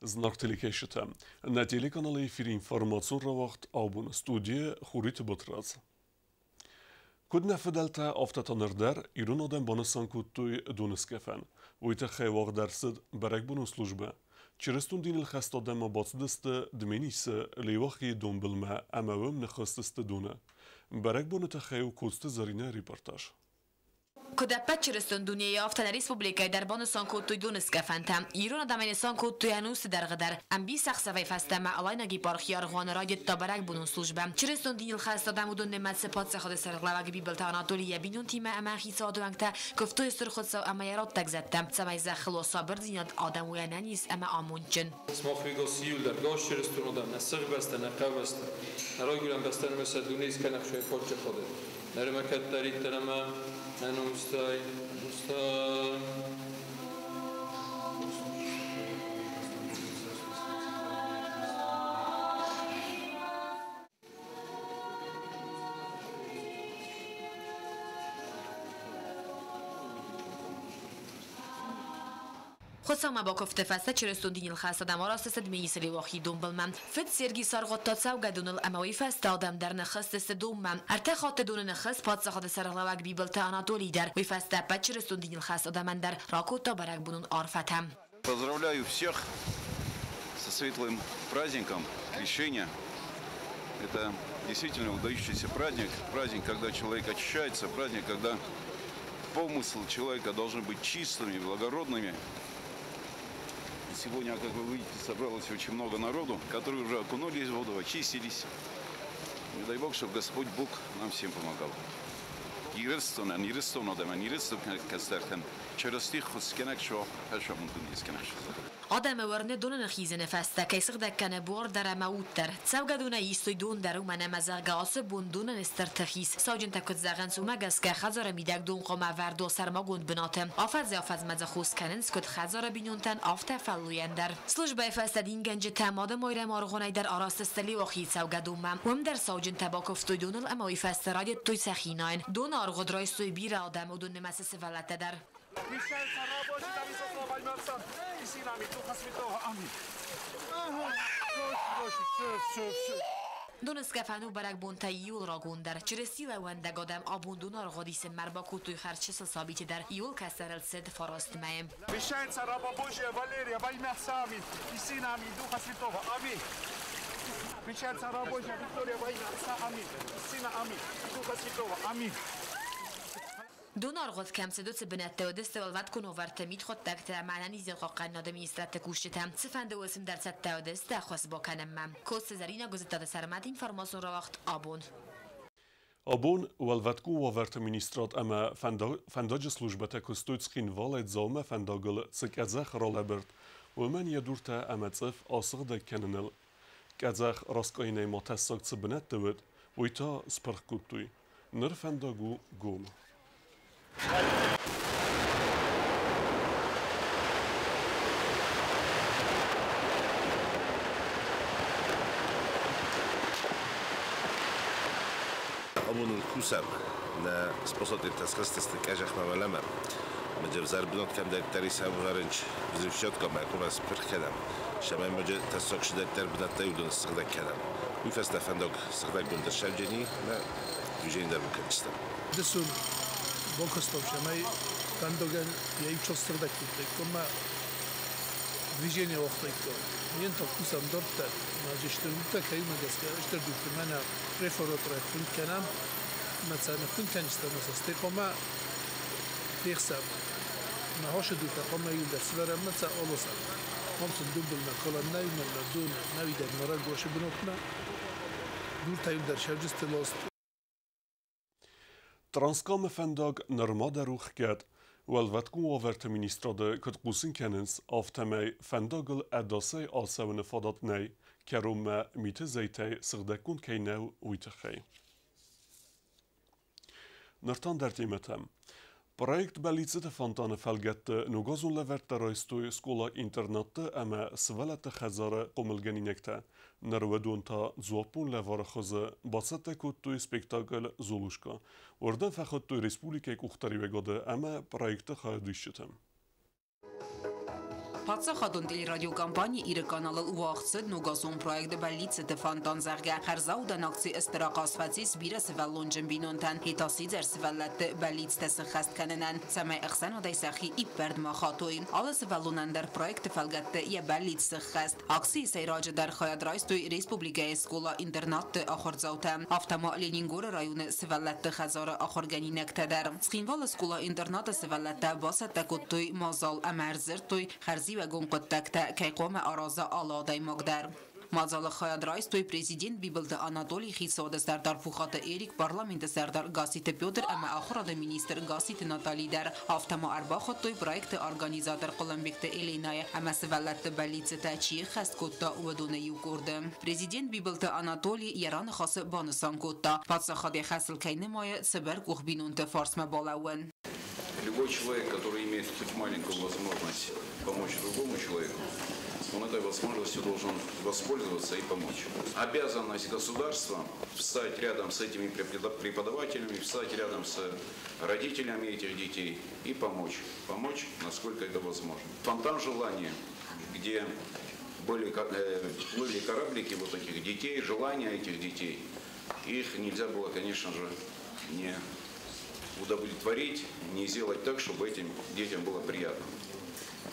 Знак телекешите. На телеканале эфир информацион равахт абун студия Хурит Бутраз. Кудна федалта автотонердар ирун адам банасан куттуй дунскефен. Войта хевах дарсид барак бунун служба. Чрестун дин الخست адам باصدست دمینیس لیواخی دنبالما امام نخستست دونه. барак бунун تخیو کوست زرینه ریپورتاج. Кодапат чрестон дуния афтана республика дарбон санкуттуй дунскефентам. Ирон адамен санкуттуй анус даргадар. Амби сахсавай фастама алайнаги пархиар гонорагет табарак бунун служба. Чрестон дин الخست адам удун немат сепат сахад сарглаваг бибелта Анатолия бинун тима амахи садуангта кфтуй срхотса амаярат тагзаттам. Самай захло сабр динат адам уянанис ама амунчин. Смахвиго сиул даргош чрестон адам насиг баста нақаваст. Нарагулам бастан меса дунис канахшой порча ходе. Нармакат дарит танама ننوستای نوستای خصوصا با کفته فسته چرستون دینیل خاص آدم آراست میسری واقعی دنبال من فت سرگی سرقت تا گدون الاموی فست آدم در نخست استدوم من ارتخات دون نخست پاد سخت سرقلوق بیبلت آناتولی در وی فسته پد چرستون دینیل خاص آدم من در راکوت تا برک بونون عرفتم. Поздравляю всех со светлым праздником Крещения. Это действительно выдающийся праздник, праздник, когда человек очищается, праздник, когда помыслы человека должны быть чистыми, благородными. Сегодня, как вы видите, собралось очень много народу, которые уже окунулись в воду, очистились. И дай Бог, чтобы Господь Бог нам всем помогал. آدم ورنه دون نخیز نفسته که سخت کنه بار در موتر سوگ دونه ایستوی دون درو من مزاق آسه بون استرتخیس ساجن تکت زغن سومگس که خزار میدک دون قمه وردو سرما گند بناتم آفز آفز مزا خوز کننس کت خزار بینونتن آفت فلویندر سلوجبه فسته دین گنج تماد مایره مارغونای در آراست استلی و خید سوگ دومم هم در ساجن تباکفتوی دون الاموی فسته رادی توی سخیناین دون آرغد رایستوی بیر آدم و دون نمسه ولته در دونسکفانو برک بونتا یول را گوندر چرسی لوندگ آدم آبوندون آرغادیس مربا کوتوی خرچس ثابت در یول کسرل سد فراست مایم Вещается раба Божья Валерия во имя сами и Сына и Духа Святого. Аминь. Вещается раба Божья Виктория во имя Отца. Аминь. Сына. Аминь. Духа Святого. Аминь. دون آرغاد کم سدوت بنت و دست ولوت کن ورت میت خود تکت معنی زیاد قاقن نادمی استرات کوشتم سفند و اسم در ست و دست خواست با کنم مم کوست زرینه گذشت داد سرمت اینفرماسیون را وقت آبون Abon walvatku wawert ministrat ama fandaje slujbata kostoitskin valet zalma fandagel sekazach rolebert ومن يدورتا أمتصف أصغد كننل كذا راسكايني متساق تبنت دوت ويتا سبركوتوي نرفنداغو قوم أبون الكوسام نا سبوسات التسخيص تستكاجخ ما ولما مجب زربنات كم در تريس هم غرنج زوجات كم يكون اسبر كلام شمال مجب تساق شده در بدن تيودون استخدام كلام ويفست فندق استخدام جند الشجني نا يجين در مكانستان دسون بوكستوم شمال فندقن يعيش استخدام كده كم движение وقتيكو ينتو كوسام دورت ما جشتلوتا كاي ما جسكا اشتردو كمانا ريفورات رايفون كلام مثلا فين كان يستمر استيقما تيخسب ما هوش دوتا قما يولد سلرا مثلا أولوسا ممكن دوبل نقلا نايم ولا دون ناوي در مرق وش بنوكنا دور تايم در شرجست لاست ترانسكام فندق نرما دروخ كات والواتكو وورت ministrade كت قوسين كننس آفتمي فندقل أداسي آسون فادات ناي كروما ميت زيتي سغدكون كيناو ويتخي نرتان در تيمتهم Projekt Belicite Fontane felgette nogazun leverte rajstoj skola internatte ama svelete khazare qomilgeninekte. Narvedunta zuapun levare khaze basate kuttoj spektakel Zulushka. Ordan fakhottoj Respublikek uxtari vegade ama projekte khadishitem. Պատսախադոն տելերադիոկամպանիա իրականալել ուաղցդ նուգասուն պրոյեկտը բալիցը դվանդան զարգա խարզա ուդանակցի ըստրակասվացի սբիրը սվալոն ջմբինոնտան հետասի ձեր սվալատը բալից տեսը խաստ կանենան սամայ ըխսան ադայսախի իպերդ մախատոյ ալը սվալոնան դար պրոյեկտը ֆալգատը յա բալից սխաստ աքսի սայրաջը դար խոյադրայստոյ ռեսպուբլիկայի սկոլա ինտերնատը ախորձաուտը ավտամա Լենինգորը ռայոնը սվալատը խազարը ախորգանի նեկտադար սխինվալը սկոլա ինտերնատը սվալատը բասատակոտոյ մազալ ամերզերտոյ խարզի վագոն կոտակտը կայկոմը արազա ալադայ մոգդար Մազալը խայադրայստոյ պրեզիդենտ Բիբլտը Անատոլի խիսոդը սարդար փուխատը Էրիկ պարլամենտը սարդար Գասիտը Պյոտր ամա ախորադը մինիստր Գասիտը Նատալի դար ավտամա արբախոտոյ պրոյեկտը օրգանիզատոր Կոլումբիկտը Էլենայը ամա սվալատը բալիցը տաչի խաստկոտա ուվադոնը յուկորդը Պրեզիդենտ Բիբլտը Անատոլի երանը խասը բանսան կոտա պատսախադի խասլքայնը մայը սբեր կուխբինունտը ֆարսմա բալաուեն Любой человек, который имеет хоть маленькую возможность помочь другому человеку, он этой возможностью должен воспользоваться и помочь. Обязанность государства встать рядом с этими преподавателями, встать рядом с родителями этих детей и помочь. Помочь, насколько это возможно. Фонтан желания, где плыли кораблики вот этих детей, желания этих детей, их нельзя было, конечно же, не удовлетворить, не сделать так, чтобы этим детям было приятно.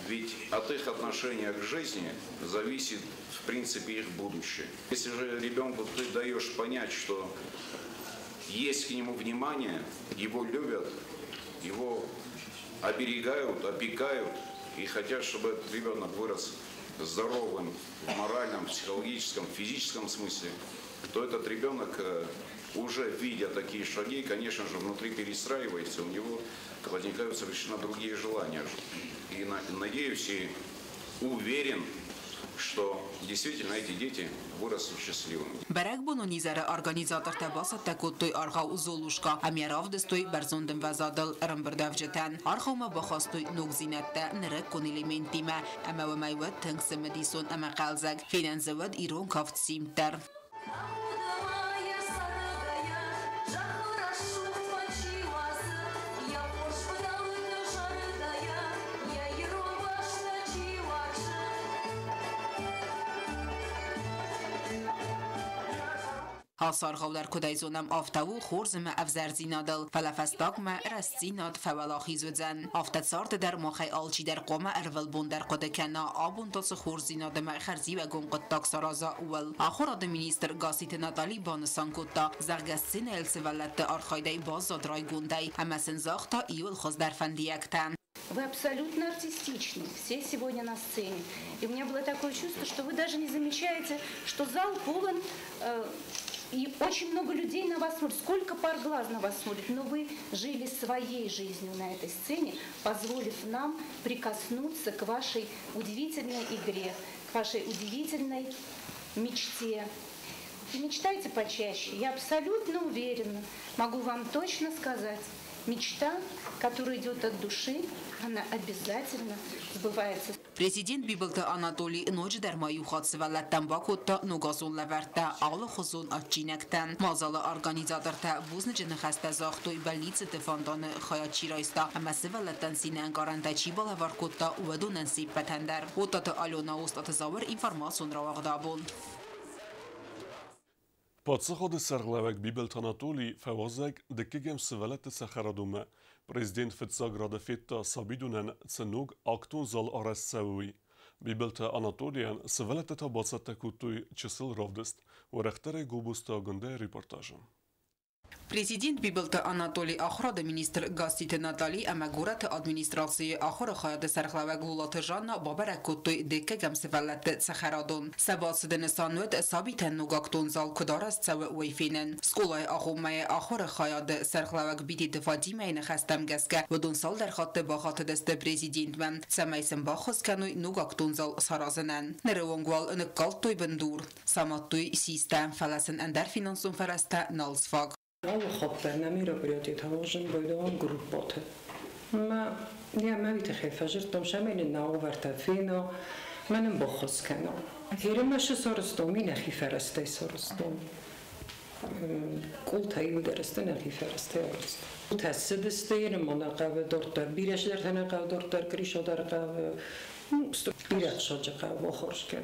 Ведь от их отношения к жизни зависит, в принципе, их будущее. Если же ребенку ты даешь понять, что есть к нему внимание, его любят, его оберегают, опекают и хотят, чтобы этот ребенок вырос здоровым в моральном, психологическом, физическом смысле, то этот ребенок, уже видя такие шаги, конечно же, внутри перестраивается, у него возникают совершенно другие желания. И надеюсь и уверен, что действительно эти дети вырастут счастливыми. Берег бононизера организатор табаса такотой аргау золушка, амиаравдестой берзонден вазадал рамбердавжетан. Аргаума бахастой ногзинетта нерек конилементима, амавамайват тангсамедисон амакалзаг, финансавад ирон кафт симтер. Հասարղավդար կոդայզոնամ ավտավու խորզմը ավզարզինադալ, վալավաստակմը ռասցինատ վավալախիզուձան, ավտացարտը դար մոխայ ալչի դար կոմը արվել բոնդար կոդեքանա, աբունտոցը խորզինադմը խարզի վագոն կտակ սարազա ուվել, ախորադը մինիստր Գասիտը Նատալի բանսան կոտա, զարգասցին էլ սվալատը արխայդայ բազա դրայ գունդայ, ամասն զաղթա իվել խոզդար ֆանդիակտան. Вы абсолютно артистичны, все сегодня на сцене. И у меня было такое чувство, что вы даже не замечаете, что зал полон, и очень много людей на вас смотрит. Сколько пар глаз на вас смотрит. Но вы жили своей жизнью на этой сцене, позволив нам прикоснуться к вашей удивительной игре, к вашей удивительной мечте. И мечтайте почаще. Я абсолютно уверена, могу вам точно сказать, мечта, которая идет от души, она обязательно сбывается. Президент Бибլտը Անատոլի նոջ դերմայուխած սվալատտան բակոտտա նոգազոն լավարտա ալը խոզոն աչինակտան մազալը արգանիզատորտա բուզնը ջնխաստա զաղտոյ բալիցը տվանդանը խայաչիրայստա ամա սվալատտան սինան կարանտաչի բալավարկոտտա ուվադունան սիպպատանդար օտատը ալյոնա ոստատը զավր ինվարմասոն ռավաղդաբոն Պատսախոդը սարղլավակ Բիբլտ Անատոլի ֆավազակ դկեգեմ սվալատը սախարադումը Prezident Fetsagrada Fetta Sabidunen Cenug Aktun Zal Arassawi. Bibelta Anatolian Sveleta Tabasata Kutuy Чисел Ровдест. Урахтare Губуста Гунде репортажем. Президент Бибլտը Անատոլի ախորադը մինիստր Գասիտը Նատալի ամագորատը ադմինիստրացիի ախորը խայադը սարխլավակ լուլատը ժաննա բաբարակոտոյ դեկը գամսվալատը ծախարադոն սաբացը դնեսանուետ սաբիտեն նուգակտոն զալ կդարաս ծավը ուեյֆինեն սկոլայ ախոմայ ախորը խայադը սարխլավակ բիդի դվադիմային խաստամ գասկա վդոն սալ դարխատը բաղատը դեստը президентմեն ծամայսն բախոսկանույ նուգակտոն զալ սարազնեն ներևոնգվալ նկալտոյ բնդուր սամատոյ սիստեմ ֆալասն անդար ֆինանսում ֆարաստա նալսվակ خب نمیره تماشن باید گروپاته ما بیت فجرتم شامل ناو ورتفینا منم بخص کنم هرمش سرستومی نخی فرسته سرستوم کل تایید درسته نخی فرسته است تاسد استیر مناقبه دکتر بیرش در تناقبه دکتر کریشو در قبه Իրաք շոջը ողորշկը։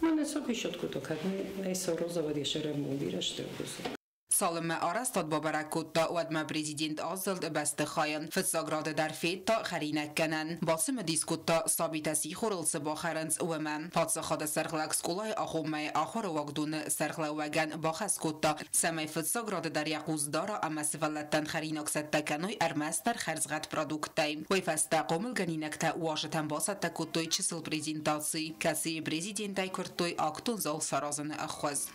Մանեսո բիշոտ կուտոքատ, նայսո ռոզավադի շերեմ ուլիրաշտը բուսը։ Salome Arastad Babarakutta Uadma Prezident Azald Bestechayan Fitsagrade der Feta Kharinekkanen Basime diskutta Sabitasi Khurulse Bakharens Uemen Patsachade Serglak Skolay Akhumay Akhor Wagdun Serglawagan Bakhaskutta Samay Fitsagrade der Yaquzdara Amasvalatan Kharinoksettakanoy Ermaster Kharzgat Produktay Wefasta Qomul Ganinekta Washington Basata Kutoy Chisel Prezentasi Kasi Prezidentay Kurtoy Aktun Zal Sarazan Akhwaz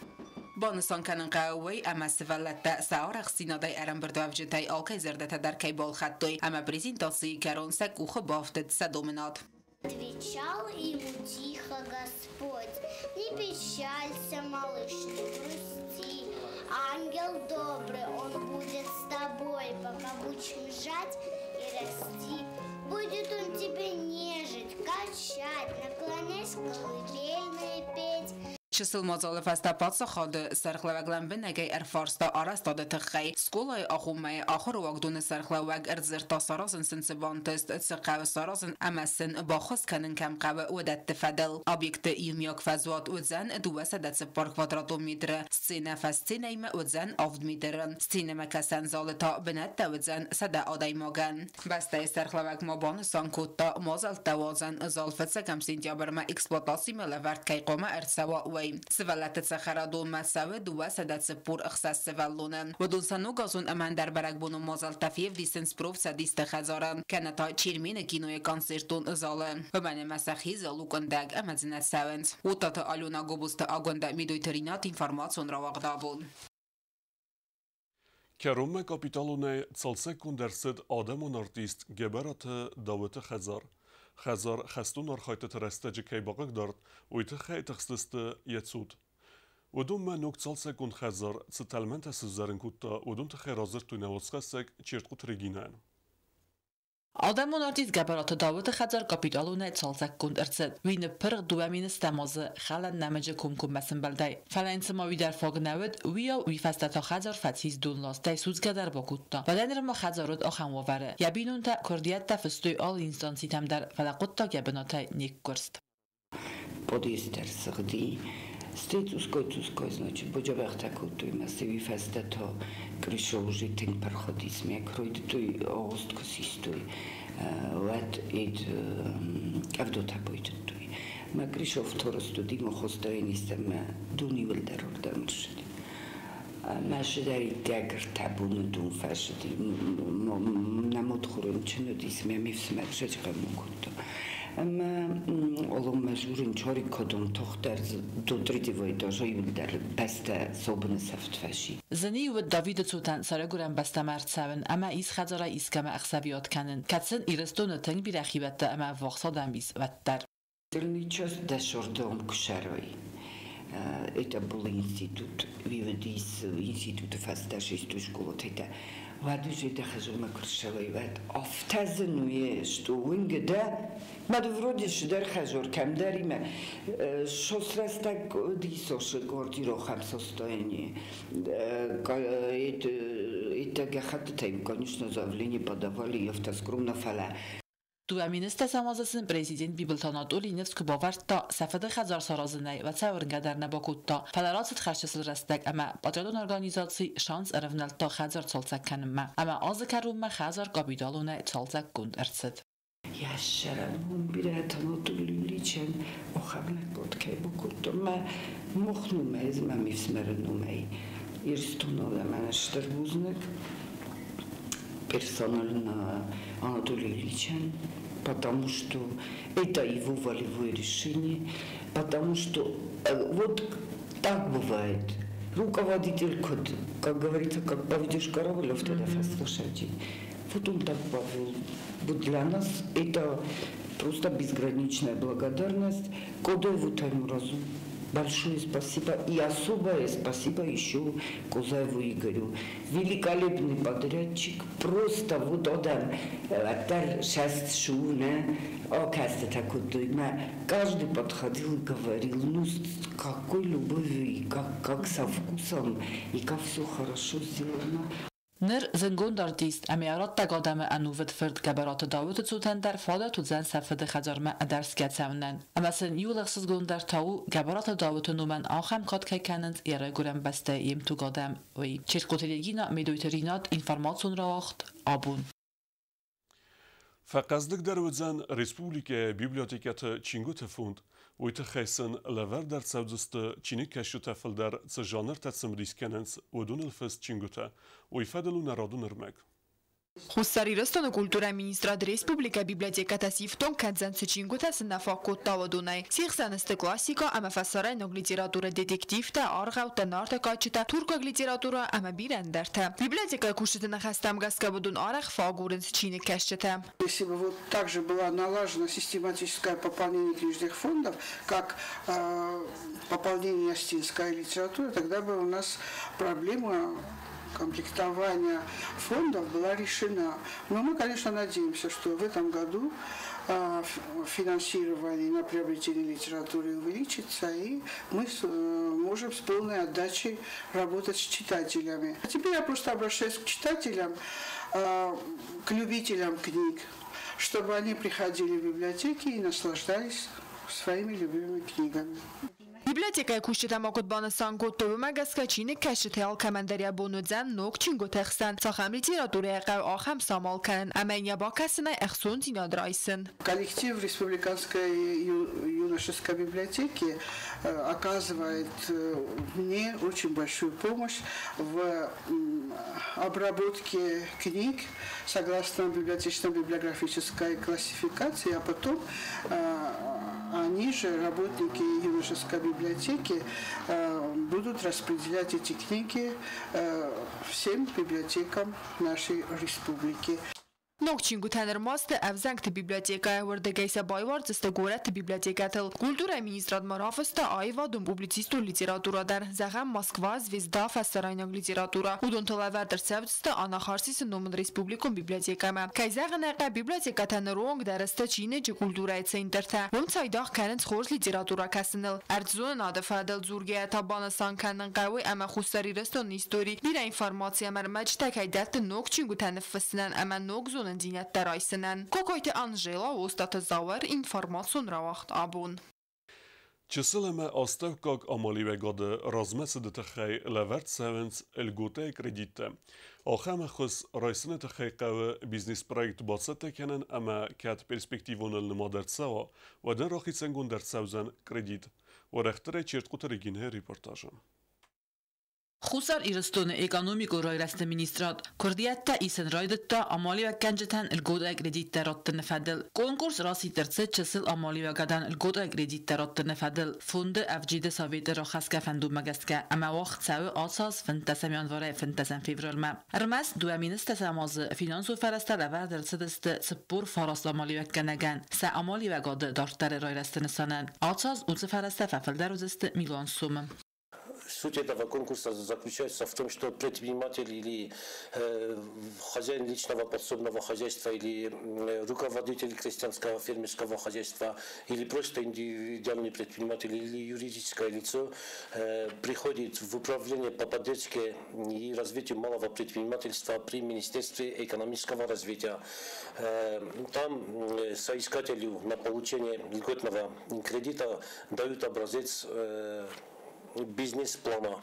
بانسان کنن قوی اما سوالت سعار خسینادای ارم بردوافجتای آلکای زردت در کی بال خطوی اما презентации کرون سکوخ بافتد سدومنات. Отвечал ему тихо Господь: не печалься, малыш, не грусти. Ангел добрый, он будет с тобой, пока будешь жать и расти. Будет он тебе нежить, качать, наклонясь колыбельные петь. Чисел мазал фастапаца хад سرخلوگلم بنگی ارفارستا آرستاد تخی سکولای آخومه آخر وقدون سرخلوگ ارزرتا سرازن سنسبانتست سقاو سرازن امسن باخص کنن کم قو ودت تفدل آبیکت ایمیاک فزوات وزن دو سدت سپار کوادراتومتر سینه فستینیم وزن آفد میترن سینه کسن زالتا بنت وزن سده آدای ماگن بسته سرخلوگ ما بانسان کوتا مازل توازن زالفت سکم سنتیابر ما اکسپلاتاسی ملورد کی قوم ارسوا سوالات سخرادو مساوی دو سدت سپور اخصاص سوالونن و دون سنو گازون امان در برگ بونو مازال تفیف دیسنس پروف سدیست خزارن کنتا چیرمین کینوی کانسرتون زالن و من مسخی زالو کندگ امازنت سوانس و تاتا آلونا گوبوست آگونده میدوی ترینات اینفارماسون را واقدابون Керуме капиталуне цалсекун дерсед адамун артист геберат Давыт Хазар. Хазар хастун архайта терестеджи кейбагак дарт, уйты хай тахстысты яцуд. Удун ма нук цалсекун Хазар циталмента сыззарин кутта, удун тахай разыр туйнавацхасек чирткут регинан. Адамун артист геберат Давыт Хазар капиталуне цалсекун дерсед. Вин пырг дуамин استمازه خلن نمجه کمکم بسن بلدای. فلانس ما ویدر فاگ نود ویا ویفستا خزار فتیز دون لاست تای سوزگه در باکوتا. بدن ما خزارود آخم واره. یا بینون تا کردیت تا فستوی آل اینستانسی تام در فلقط تا گبناتای نیک کرست. Podester srdi, stejcuskoj, znači bođa vehtaku tu ima se vifesta to krišov žiten parhodizm, jak rojde tu ostko sistoj, let id avdota pojde tu. Ma krišov toro studimo hostojenistem duni vilder ordan mršedi. Мәшедәри тәгір табуны дун фәшеді. Намодхурын чыны дисме мифсме жечқа мукутто. Ama oğlum mecburen çori kodum tohter dodridi vayda joyulder beste sobne seftfeşi. Zeni و داوید سوتن سر گرم بسته مرد سون اما ایس خزاره ایس کم اخسابیات کنن کتسن ایرستون تنگ بی رخیبت اما واقصا دنبیز و در Дельничос дешордом кушарой. Это был институт, виведис институт фасташисту школу тета. Вадуже да хожу на крышевой вад. Офтазенуе, что уингеда, мад вроде шдар хожор камдарима. Шосрас так дисоше квартиру хам состояние. Это гахат тайм, конечно, заявление подавали и автоскромно фала. تو امینسته سمازسن پرزیدنت بیبلتانات اولینفس که باورد تا سفده خزار سارازنه و تاورنگه در نباکود تا فلراتت خرشسل رستگ اما باترادون ارگانیزاسی شانس ارفنل تا خزار تالزک کنم اما آز کروم خزار قابیدالونه تالزک گند ارسد Yaşarım bir tanıtılıyor için o haberler podcast bakıyorum ama muhtemelen ezmem ifsmerenumey İrstonoda menajder buznek персонально Анатолия Ильича, потому что это его волевое решение, потому что вот так бывает. Руководитель, как говорится, как поведешь Королев, тогда послушайте. Вот он так повел. Вот для нас это просто безграничная благодарность Кодоеву Таймуразу. Большое спасибо и особое спасибо еще Кузаеву Игорю. Великолепный подрядчик, просто вот он отдар шесть шуна, оказывается такой дойма. Каждый подходил и говорил, ну с какой любовью и как со вкусом и как все хорошо сделано. Nır zengond artist amiarat tagadame anuvet fırd gabaratı davutu tutan der fada tuzan safede xajarma ders getsavnen. Ama sen yulaxsız gondar tavu gabaratı davutu numan axam kat kekanens yara gurem beste yem tu gadam ve çirkoteligina medoyterinat informasyon rawacht abun. Faqazlık dervizan Respublika Bibliotekatı Çingute fund Uyte xeysen lever der savzıstı Çini keşi tefildar zajanır tetsim riskenens udunil fest Çingute uyfedelu narodun irmek. Хусари растона культура министрад республика библиотеката сифтон кадзан сучингута снафа коттава дунай. Сихсанысты классика ама фасарай ног литература детективта аргаута нартакачита турка литература ама бирендерта. Библиотека кушетена хастам гаскабудун арах фагурен счини кэшчета. Если бы вот также была налажена систематическое пополнение книжных фондов, как пополнение астинской литературы, тогда бы у нас проблема комплектования фондов была решена. Но мы, конечно, надеемся, что в этом году финансирование на приобретение литературы увеличится, и мы можем с полной отдачей работать с читателями. А теперь я просто обращаюсь к читателям, к любителям книг, чтобы они приходили в библиотеки и наслаждались своими любимыми книгами. Библиотека кушета макотбана санкотто магаска чини каште алкамандария бонудзан нок чинго тахсан сахам литература қав ахам самал кан амения бакасна эхсон динадраисен. Коллектив Республиканской юношеской библиотеки оказывает мне очень большую помощь в обработке книг согласно библиотечно-библиографической классификации, а потом они же, работники юношеской библиотеки, будут распределять эти книги всем библиотекам нашей республики. Нокчингу тенер масте авзанкт библиотека вардегайса байварцста горат библиотекатл. Культура министрад марафста айва дум публицисту литература дар загам Москва звезда фасарайнаг литература. Удонталавар дар савдста анахарсис номен республикум библиотекама. Кайзагнаqa библиотекатан ронг дарста чине же культура центрта. Вон цайдах канц хорс литература касыныл. Арзун надфадал зургия табана санканын qawı ama xustari reston истории. Бира информация мармачта кайдат нокчингу тенфснан ama nokzun Динят Тарайсенен. Какой-то Анжела остата завар информацион равахт абун. Чисыламе оставкак амаливе годы размесы тахай леверт севенс элгуте кредите. Ахаме хус райсыны тахай кавы бизнес проект бацата кенен ама кат перспективонел нмадерцава ваден рахицен гундерцавзен кредит. Варехтре чертқута регинhe репортажа. خسر إيرستون إقانوميكو رايرست منيسترات كردياتا إيسن رايدتا أمالي وكانجتان الجودة كريديت ترات نفادل كونكورس راسي ترتسد چسل أمالي وكادان الجودة كريديت ترات نفادل فند أفجيد سافيت راخسكا فندو مجسكا أما وقت ساوي أساس فنتسم ينفره فنتسم فيفرال ما رمس دوامينست ساماز فينانسو فرستا لور درتسدست سبور فراس أمالي وكانجان سا أمالي وكاد دارتر رايرست نسانن أساس أوز فرستا ففلدروزست ميلان سوم. Суть этого конкурса заключается в том, что предприниматель или хозяин личного подсобного хозяйства или руководитель крестьянского фермерского хозяйства или просто индивидуальный предприниматель или юридическое лицо приходит в управление по поддержке и развитию малого предпринимательства при Министерстве экономического развития. Там соискателю на получение льготного кредита дают образец бизнес-плана.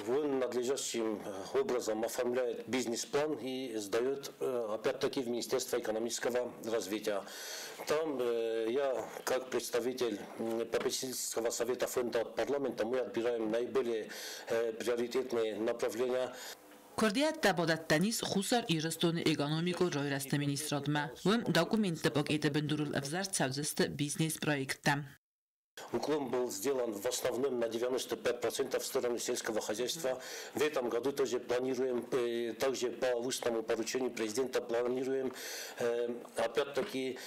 Он надлежащим образом оформляет бизнес-план и сдает опять-таки в Министерство экономического развития. Там я, как представитель попечительского совета фонда парламента, мы отбираем наиболее приоритетные направления. Курдият табадат танис хусар Ирстон экономику ройраст министрадма. Вим документы пакеты бендурул авзар цавзест бизнес-проекта. Уклон был сделан в основном на 95% в сторону сельского хозяйства. В этом году тоже планируем, также по устному поручению президента планируем опять-таки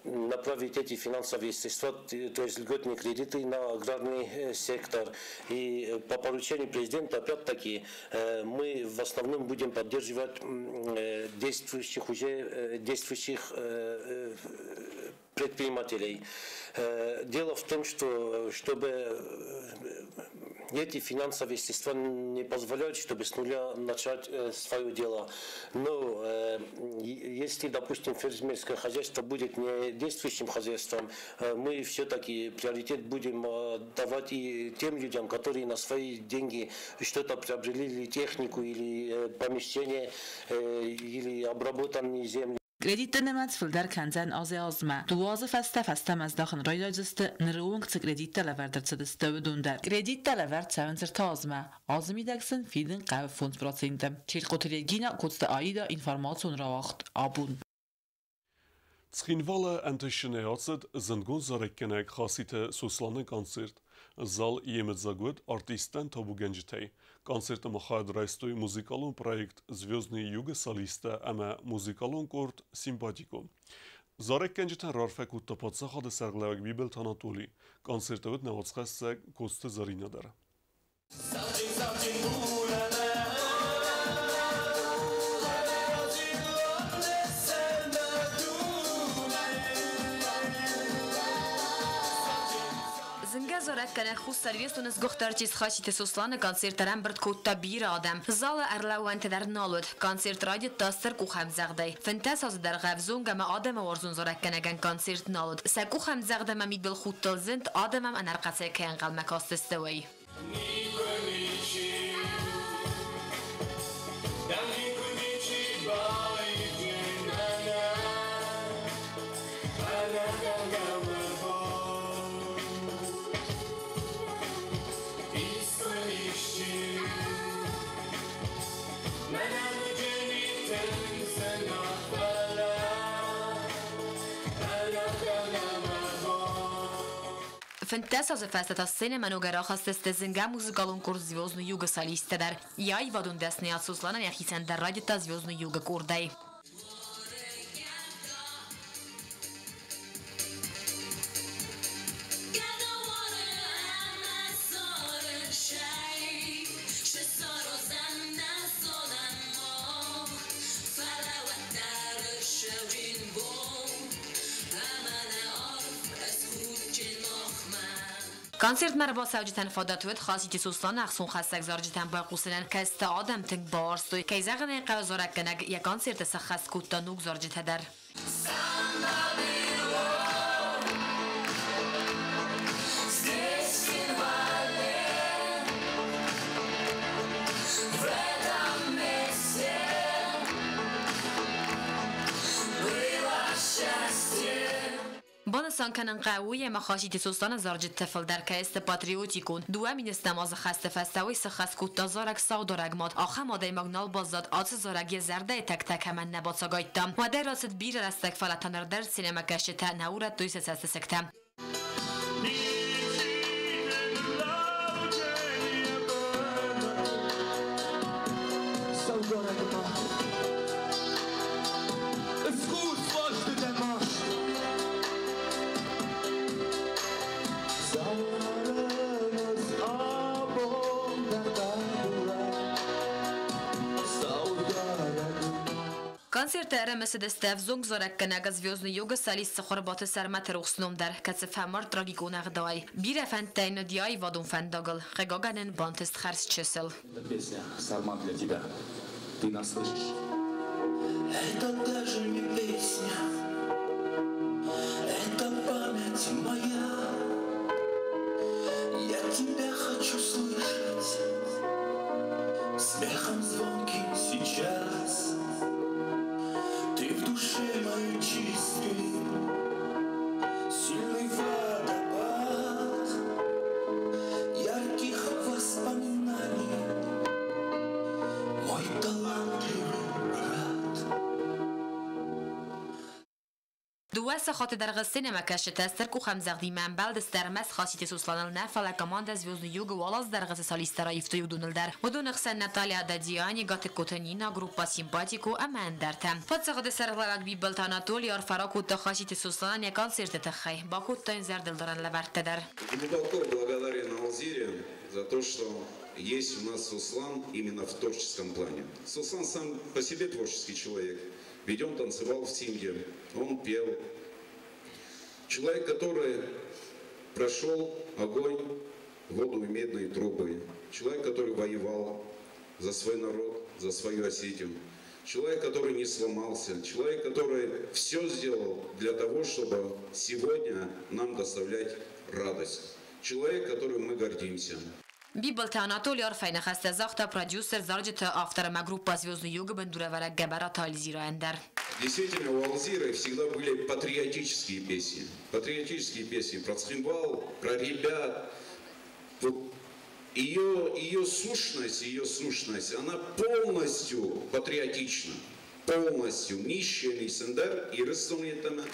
направить эти финансовые средства, то есть льготные кредиты на аграрный сектор. И по поручению президента опять-таки мы в основном будем поддерживать действующих предпринимателей. Дело в том, что чтобы эти финансовые средства не позволяют, чтобы с нуля начать свое дело. Но если, допустим, фермерское хозяйство будет не действующим хозяйством, мы все-таки приоритет будем давать и тем людям, которые на свои деньги что-то приобрели, или технику, или помещение, или обработанные земли. Kredite nemats filder kanzen azma. Duazı feste mezdaxın raydacıstı nırıvıngçı kredite leverderçı distövü dönder. Kredite lever çavenzir tazma. Azmideksin fidin qav fond procentim. Çilqotilegina kutsta ayda informasyon ravaxt abun. Tskinvala antishneatsed zendgun zarekkenek khasite suslanı konsert. Zal Емедзагод артистен Табугенджитей. Концерт махад райстой музыкалун проект «Звездные юга» солиста, ама музыкалун корт «Симпатико». Зарек Генджитен рарфекут тапатса хады сарглавак бибел Танатули. Концертовет навацхассак косты Заринадара. Zingazorek khus servistunuz gohtarchis khashite Soslana konsertaren bird kotta bir adam. Zala erlawante der nalud. Konsert radio taster ku khamzagday. Fantas az der gavzunga ma adam warzun zorek kanagan konsert nalud. Saku khamzagda ma mid bil khuttal zint adam am anarqatse kan qalma kastestaway. Fantastic festa ta cinema no garachas este zinga muzikalun kurs Звездную юга солиста дар. Яй вадун десне от Сослана яхисен дар ради та Звездную юга курдай. Konzert merhaba savcıtan fadatüet khasiti Soslana axsun khassak zarjıtan bayqusilen kasta adam tink barstoy kayzagane qavzorak kanag ya konserta sakhas kutta nuk zarjıtadar. بانسان کنن قوی مخاشیت سوستان زارجت تفل در کست پاتریوتیکون دوامین استماز خسته فستوی سخس کوتا زارک ساودارگمات آخه ماده مگنال بازداد آت زارگی زرده تک تک همن نبات ساگایتم و در راست بیر رستک فلتانر در سینما کشته نورت دوی سست سکتم Концерт РМС Дестев зонг зорак канага Звездную юга солист сахарбаты сармат рухсном дар кацефамар трагикун ағдай. Бир фантайна диай вадун фандагал. Хегаганен бантест харс чесел. Песня «Сармат» для тебя. Ты нас слышишь? Это даже не песня. Это память моя. Я тебя хочу слышать. Смехом звонким сейчас. Ты в душе моей чистой, сильный водопад ярких воспоминаний, мой талантливый брат. دواسه خاطر در سینما کشته است کو خمزغدی منبل دسترمس خاصیت سوسلانل نفعل کماند Звездную юга والاز در غز سالیسترا یفتو دونل در ودون خسن ناتالیا دادیانی گات کوتنینا группа سیمپاتیکو امان درتم فتصغد سرغلاق بیبل تاناتولی ار فراکو تخاصیت سوسلان یا کنسرت تخی با کوتن زردل دارن لبرت در Глубоко благодарен Алзире за то, что есть у нас Суслан именно в творческом плане. Суслан сам по себе творческий человек. Ведь он танцевал в Синге, он пел. Человек, который прошел огонь, воду и медные трубы. Человек, который воевал за свой народ, за свою Осетию. Человек, который не сломался. Человек, который все сделал для того, чтобы сегодня нам доставлять радость. Человек, которым мы гордимся. Библ Анатолий Арфайна хасте захта продюсер зарджета авторама группа «Звездный юг» бендуравара Габарата Альзира Эндер. Действительно, у Алзиры всегда были патриотические песни. Патриотические песни про Цхинвал, про ребят. Вот ее сущность, она полностью патриотична. Полностью. Нищий Сендер и Рыстонетана.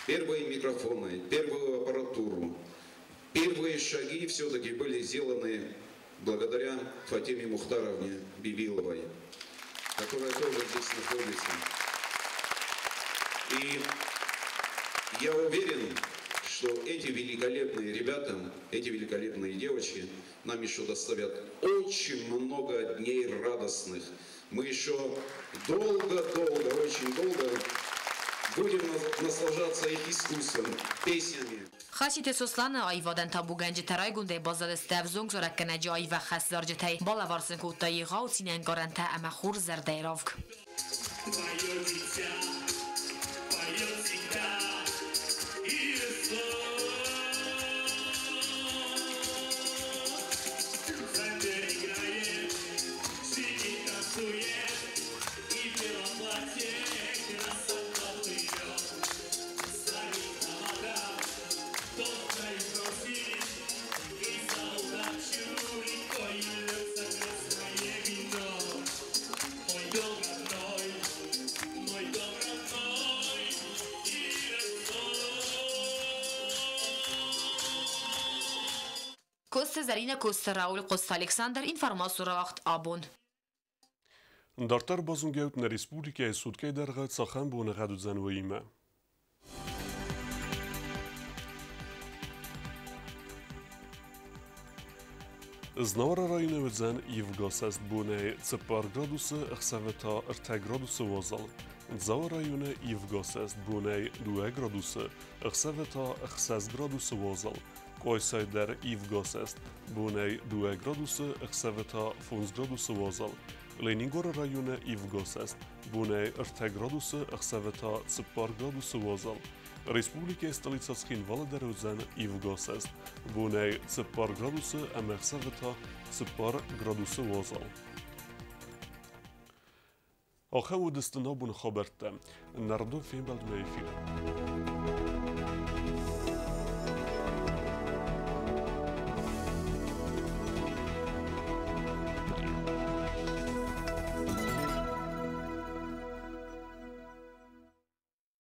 Первые микрофоны, первую аппаратуру, первые шаги все-таки были сделаны благодаря Фатиме Мухтаровне Бибиловой, которая тоже здесь находится. И я уверен, что эти великолепные ребята, эти великолепные девочки нам еще доставят очень много дней радостных. Мы еще долго, очень долго будем наслаждаться их искусством, песнями. خاصیت سوسلان آیوادن تا بوگنج ترای گنده بازار استفزونگ زورکن جای و خس زارجتای بالا وارسن کوتای غاوتین انگارن تا اما خور زرده راوک. Кост Зарина Кост Рауль Кост Александр информацию равахт абон. Дартар базунгеут на республике Судкей даргат сахан бона гадут занвоима. Знавара районы вдзан Евгосаст боне цепар градусы ахсавета рта градусы возал. Дзава районы Евгосаст боне 2 градусы ахсавета ахсаз градусы возал. Койсай дар Евгосаст боне 2 градусы ахсавета 5 градусы возал. Ленингор районы Евгосаст боне рта градусы ахсавета цепар градусы возал. Республика столица Цхинвала дарузан Евгосаст боне цепар градусы амахсавета цепар градусы возал. آخه و دستنا بون خبرتم نردو فیلم بلد میفیلم